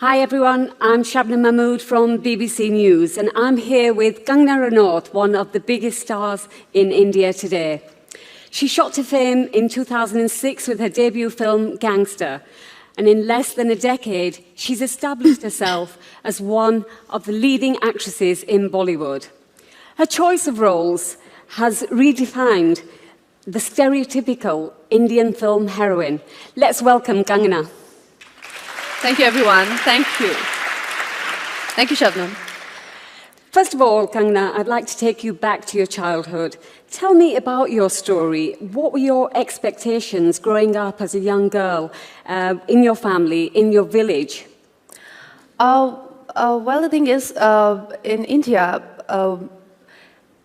Hi everyone, I'm Shabnam Mahmood from BBC News and I'm here with Kangna Ranaut, one of the biggest stars in India today. She shot to fame in 2006 with her debut film Gangster, and in less than a decade she's established herself as one of the leading actresses in Bollywood. Her choice of roles has redefined the stereotypical Indian film heroine. Let's welcome Kangna. Thank you, everyone. Thank you. Thank you, Shabnam. First of all, Kangna, I'd like to take you back to your childhood. Tell me about your story. What were your expectations growing up as a young girl in your family, in your village? Well, the thing is, in India,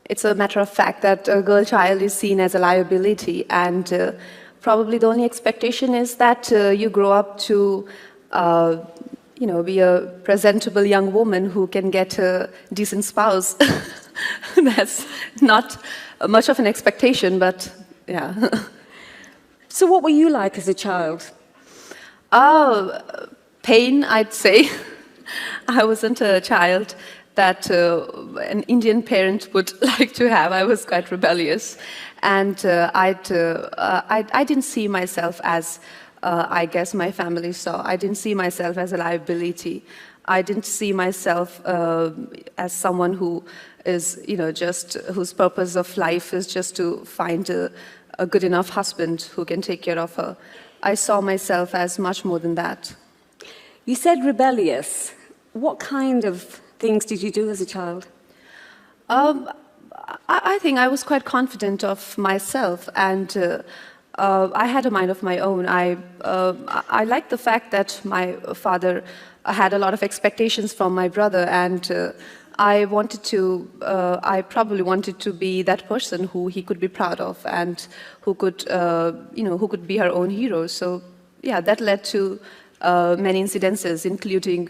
it's a matter of fact that a girl child is seen as a liability, and probably the only expectation is that you grow up to be a presentable young woman who can get a decent spouse. That's not much of an expectation, but yeah. So what were you like as a child? Pain, I'd say. I wasn't a child that an Indian parent would like to have. I was quite rebellious, and I didn't see myself as I guess my family saw. I didn't see myself as a liability. I didn't see myself as someone who is, whose purpose of life is just to find a good enough husband who can take care of her. I saw myself as much more than that. You said rebellious. What kind of things did you do as a child? I think I was quite confident of myself, and I had a mind of my own. I liked the fact that my father had a lot of expectations from my brother, and I probably wanted to be that person who he could be proud of and who could, who could be her own hero. So, yeah, that led to many incidences, including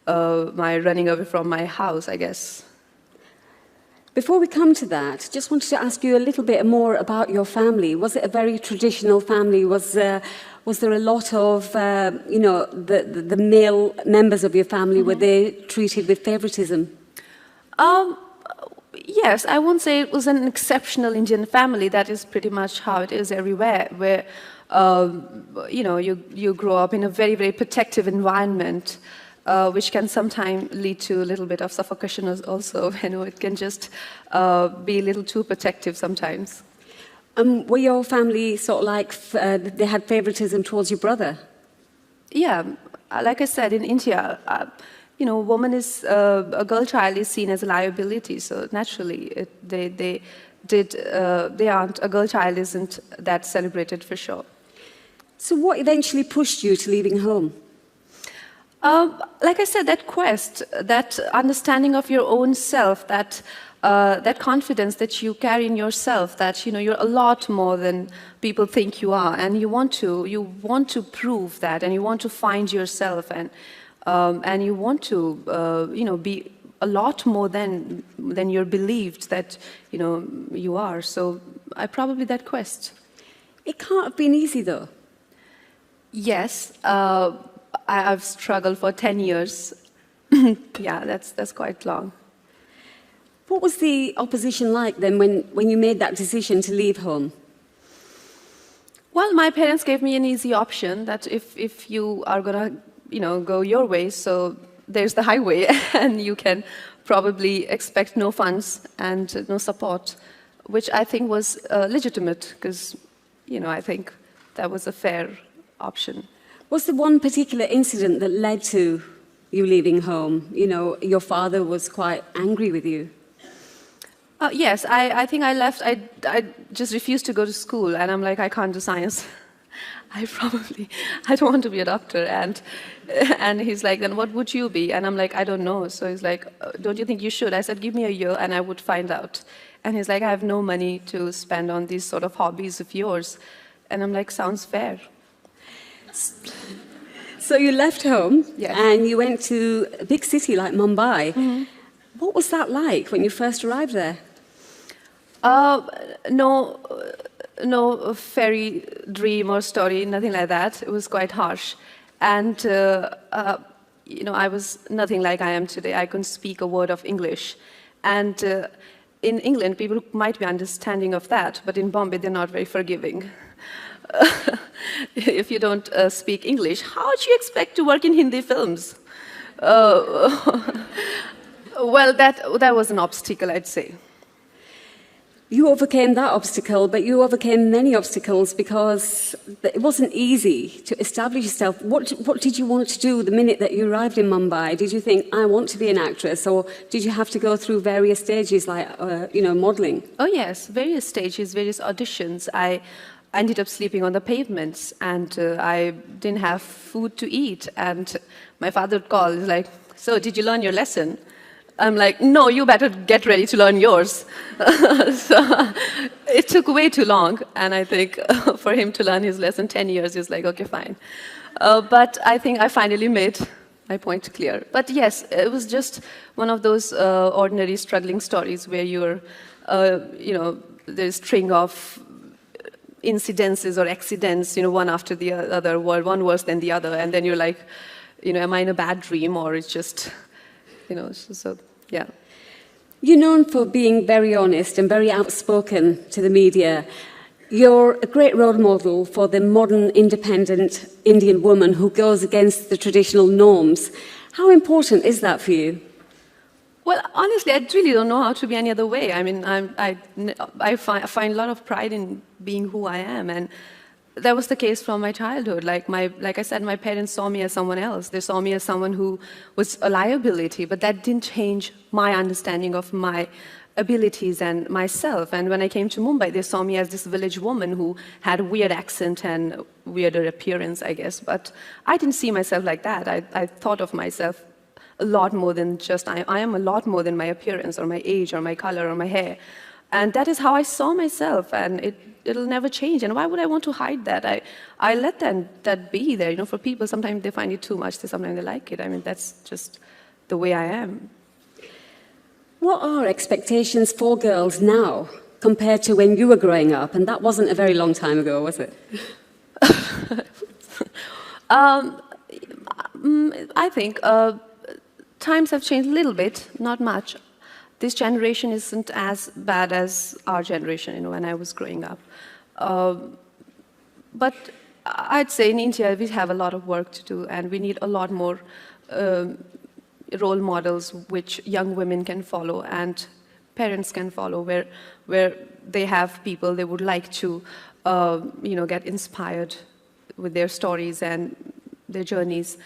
my running away from my house, I guess. Before we come to that, just wanted to ask you a little bit more about your family. Was it a very traditional family? Was there a lot of, the male members of your family, were they treated with favoritism? Yes, I won't say it was an exceptional Indian family. That is pretty much how it is everywhere, where, you grow up in a very, very protective environment. Which can sometimes lead to a little bit of suffocation also. It can just be a little too protective sometimes. Were your family sort of like, they had favoritism towards your brother? Yeah, like I said, in India, a girl child is seen as a liability, so naturally a girl child isn't that celebrated for sure. So what eventually pushed you to leaving home? Like I said, that quest, that understanding of your own self, that confidence that you carry in yourself, that you're a lot more than people think you are, and you want to prove that, and you want to find yourself, and you want to be a lot more than you're believed that you are. So probably that quest. It can't have been easy though. Yes. I've struggled for 10 years. Yeah, that's quite long. What was the opposition like then when you made that decision to leave home? Well, my parents gave me an easy option that if you are gonna, go your way, so there's the highway, and you can probably expect no funds and no support, which I think was legitimate because, I think that was a fair option. Was there one particular incident that led to you leaving home? Your father was quite angry with you. Yes, I think I left. I just refused to go to school, and I'm like, I can't do science. I don't want to be a doctor. And he's like, then what would you be? And I'm like, I don't know. So he's like, don't you think you should? I said, give me a year and I would find out. And he's like, I have no money to spend on these sort of hobbies of yours. And I'm like, sounds fair. So you left home, yes, and you went to a big city like Mumbai. Mm-hmm. What was that like when you first arrived there? No fairy dream or story, nothing like that. It was quite harsh. And I was nothing like I am today. I couldn't speak a word of English. And in England, people might be understanding of that, but in Bombay, they're not very forgiving. If you don't speak English, how do you expect to work in Hindi films? Well, that was an obstacle, I'd say. You overcame that obstacle, but you overcame many obstacles because it wasn't easy to establish yourself. What did you want to do the minute that you arrived in Mumbai? Did you think, I want to be an actress? Or did you have to go through various stages like, modeling? Oh, yes, various stages, various auditions. I ended up sleeping on the pavements, and I didn't have food to eat. And my father would call, he's like, so did you learn your lesson? I'm like, no, you better get ready to learn yours. So it took way too long, and I think for him to learn his lesson 10 years, he was like, okay, fine. But I think I finally made my point clear. But yes, it was just one of those ordinary struggling stories where you're, there's a string of incidences or accidents, one after the other, one worse than the other, and then you're like, am I in a bad dream, or it's just, so. Yeah. You're known for being very honest and very outspoken to the media. You're a great role model for the modern, independent Indian woman who goes against the traditional norms. How important is that for you? Well, honestly, I really don't know how to be any other way. I mean, I find a lot of pride in being who I am, and that was the case from my childhood. Like I said, my parents saw me as someone else. They saw me as someone who was a liability, but that didn't change my understanding of my abilities and myself. And when I came to Mumbai, they saw me as this village woman who had a weird accent and weirder appearance, I guess. But I didn't see myself like that. I thought of myself a lot more than just, I am a lot more than my appearance or my age or my color or my hair. And that is how I saw myself, and it'll never change. And why would I want to hide that? I let that be there. For people, sometimes they find it too much, sometimes they like it. I mean, that's just the way I am. What are expectations for girls now compared to when you were growing up? And that wasn't a very long time ago, was it? I think times have changed a little bit, not much. This generation isn't as bad as our generation, when I was growing up. But I'd say in India, we have a lot of work to do, and we need a lot more role models which young women can follow and parents can follow, where they have people they would like to, get inspired with their stories and their journeys.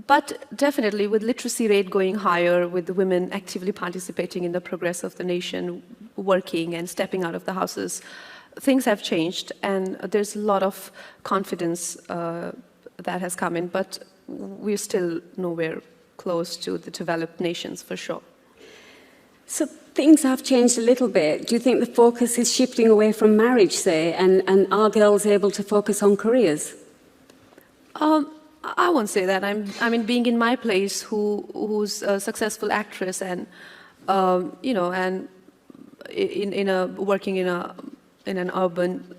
But definitely, with literacy rate going higher, with the women actively participating in the progress of the nation, working and stepping out of the houses, things have changed, and there's a lot of confidence that has come in, but we're still nowhere close to the developed nations, for sure. So things have changed a little bit. Do you think the focus is shifting away from marriage, say, and are girls able to focus on careers? I won't say that. I mean, being in my place, who's a successful actress, and and working in an urban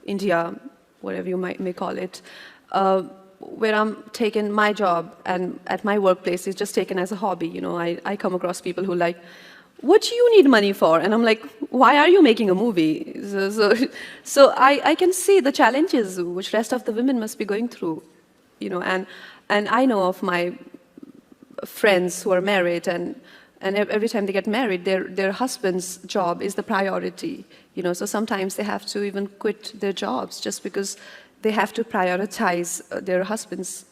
India, whatever you may call it, where I'm taken my job and at my workplace is just taken as a hobby. I come across people who like, what do you need money for? And I'm like, why are you making a movie? So I can see the challenges which rest of the women must be going through. And I know of my friends who are married, and every time they get married, their husband's job is the priority. So sometimes they have to even quit their jobs just because they have to prioritize their husband's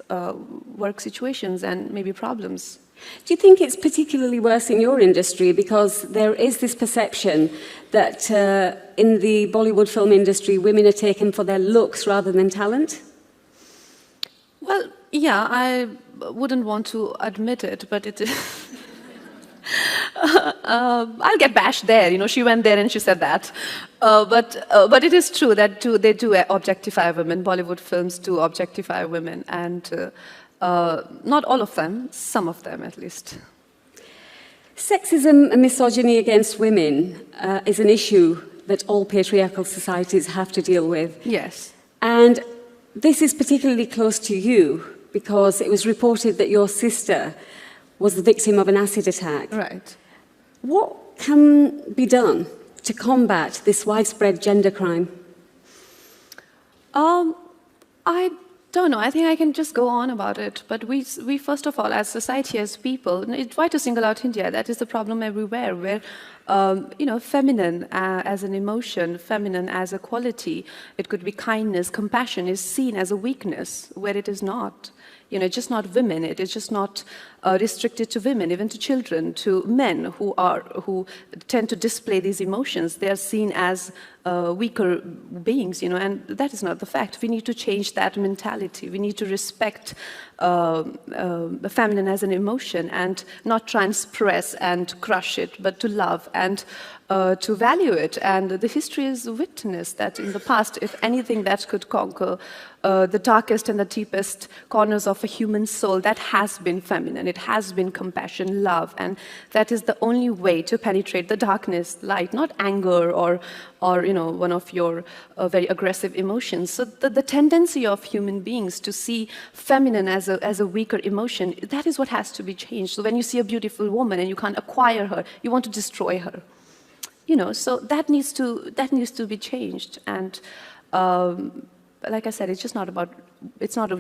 work situations and maybe problems. Do you think it's particularly worse in your industry because there is this perception that in the Bollywood film industry, women are taken for their looks rather than talent? Well, yeah, I wouldn't want to admit it, but it is. I'll get bashed there. She went there and she said that. But it is true that they do objectify women. Bollywood films do objectify women, and not all of them, some of them at least. Sexism and misogyny against women is an issue that all patriarchal societies have to deal with. Yes. And this is particularly close to you because it was reported that your sister was the victim of an acid attack. Right. What can be done to combat this widespread gender crime? I don't know. I think I can just go on about it. But we first of all, as society, as people, try to single out India. That is the problem everywhere, where feminine as an emotion, feminine as a quality, it could be kindness, compassion, is seen as a weakness, where it is not. It's just not women. It is just not restricted to women, even to children, to men who tend to display these emotions. They are seen as weaker beings, and that is not the fact. We need to change that mentality. We need to respect the feminine as an emotion and not try and suppress and crush it, but to love and to value it. And the history is witness that in the past, if anything that could conquer the darkest and the deepest corners of a human soul, that has been feminine. It has been compassion, love, and that is the only way to penetrate the darkness, light, not anger or one of your very aggressive emotions. So the tendency of human beings to see feminine as a weaker emotion, that is what has to be changed. So when you see a beautiful woman and you can't acquire her, you want to destroy her. So that needs to be changed. And like I said, it's not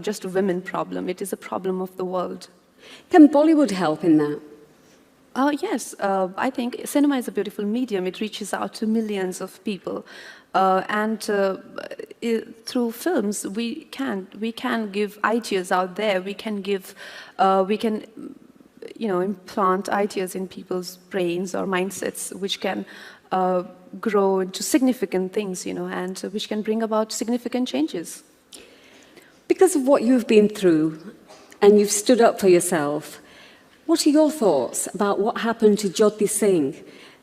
just a women problem. It is a problem of the world. Can Bollywood help in that? Yes, I think cinema is a beautiful medium. It reaches out to millions of people. And through films, we can give ideas out there. We can implant ideas in people's brains or mindsets, which can grow into significant things, and which can bring about significant changes. Because of what you've been through, and you've stood up for yourself, what are your thoughts about what happened to Jyoti Singh,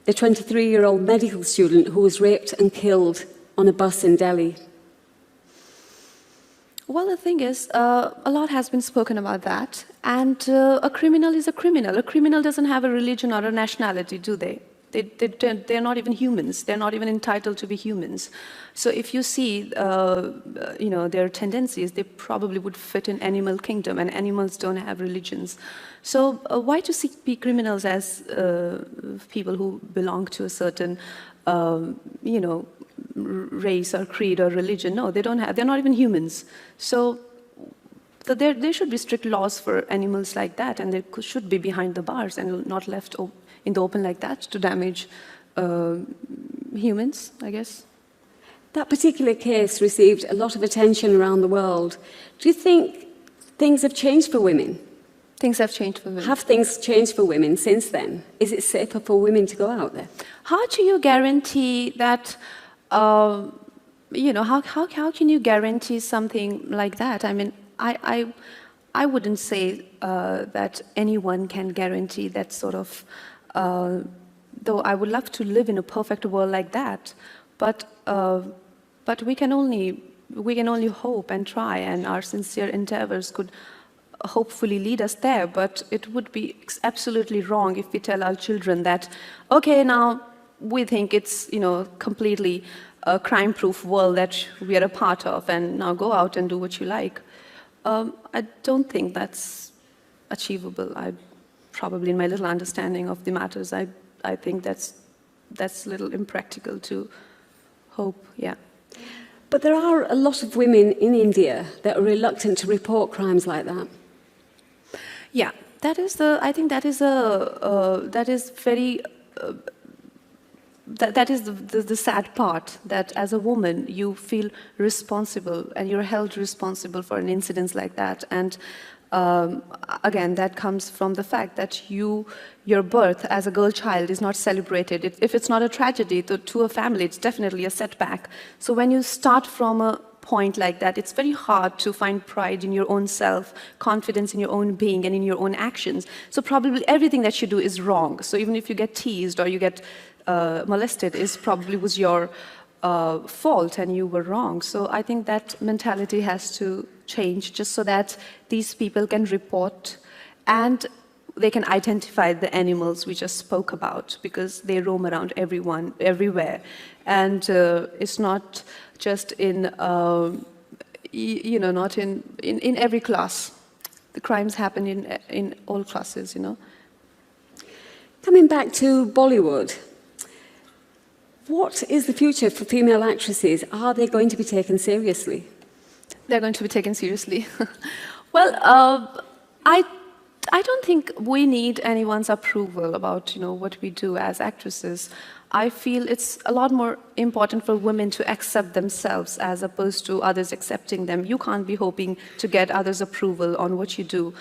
the 23-year-old medical student who was raped and killed on a bus in Delhi? Well, the thing is, a lot has been spoken about that, and a criminal is a criminal. A criminal doesn't have a religion or a nationality, do they? They're not even humans. They're not even entitled to be humans. So if you see, their tendencies, they probably would fit in animal kingdom, and animals don't have religions. So why to see criminals as people who belong to a certain, race or creed or religion? No, they don't have. They're not even humans. So there should be strict laws for animals like that, and they should be behind the bars and not left in the open like that to damage humans, I guess. That particular case received a lot of attention around the world. Do you think things have changed for women? Things have changed for women. Have things changed for women since then? Is it safer for women to go out there? How do you guarantee that, how can you guarantee something like that? I mean, I wouldn't say that anyone can guarantee that sort of, though I would love to live in a perfect world like that, but we can only hope and try, and our sincere endeavors could hopefully lead us there. But it would be absolutely wrong if we tell our children that, okay, now we think it's completely a crime-proof world that we are a part of, and now go out and do what you like. I don't think that's achievable. Probably in my little understanding of the matters, I think that's a little impractical to hope, yeah. But there are a lot of women in India that are reluctant to report crimes like that. Yeah, I think that is the sad part, that as a woman you feel responsible and you're held responsible for an incident like that. And again, that comes from the fact that your birth as a girl child is not celebrated. If it's not a tragedy to a family, it's definitely a setback. So when you start from a point like that, it's very hard to find pride in your own self, confidence in your own being and in your own actions. So probably everything that you do is wrong. So even if you get teased or you get molested, was your fault and you were wrong. So I think that mentality has to change, just so that these people can report and they can identify the animals we just spoke about, because they roam around everywhere. And it's not just in, not in every class. the crimes happen in all classes, you know. Coming back to Bollywood, what is the future for female actresses? Are they going to be taken seriously? They're going to be taken seriously. Well, I don't think we need anyone's approval about, you know, what we do as actresses. I feel it's a lot more important for women to accept themselves as opposed to others accepting them. You can't be hoping to get others' approval on what you do.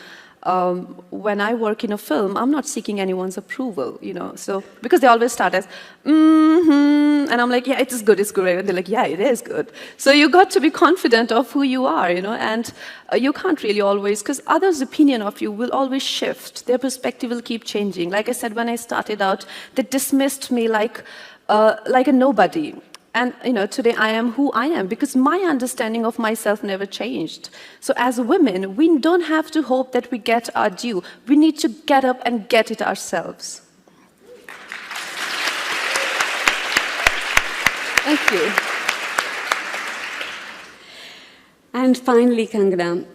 When I work in a film, I'm not seeking anyone's approval, you know. So because they always start as, and I'm like, yeah, it is good, it's good. And they're like, yeah, it is good. So you got to be confident of who you are, you know, and you can't really always, because others' opinion of you will always shift. Their perspective will keep changing. Like I said, when I started out, they dismissed me like a nobody. And you know, today I am who I am because my understanding of myself never changed. So as women, we don't have to hope that we get our due. We need to get up and get it ourselves. Thank you. And finally, Kangna,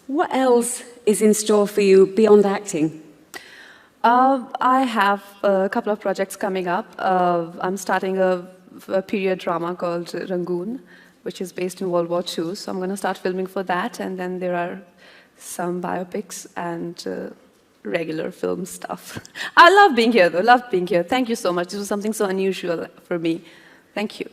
what else is in store for you beyond acting? I have a couple of projects coming up. I'm starting a period drama called Rangoon, which is based in World War II. So I'm going to start filming for that, and then there are some biopics and regular film stuff. I love being here, though. Love being here. Thank you so much. This was something so unusual for me. Thank you.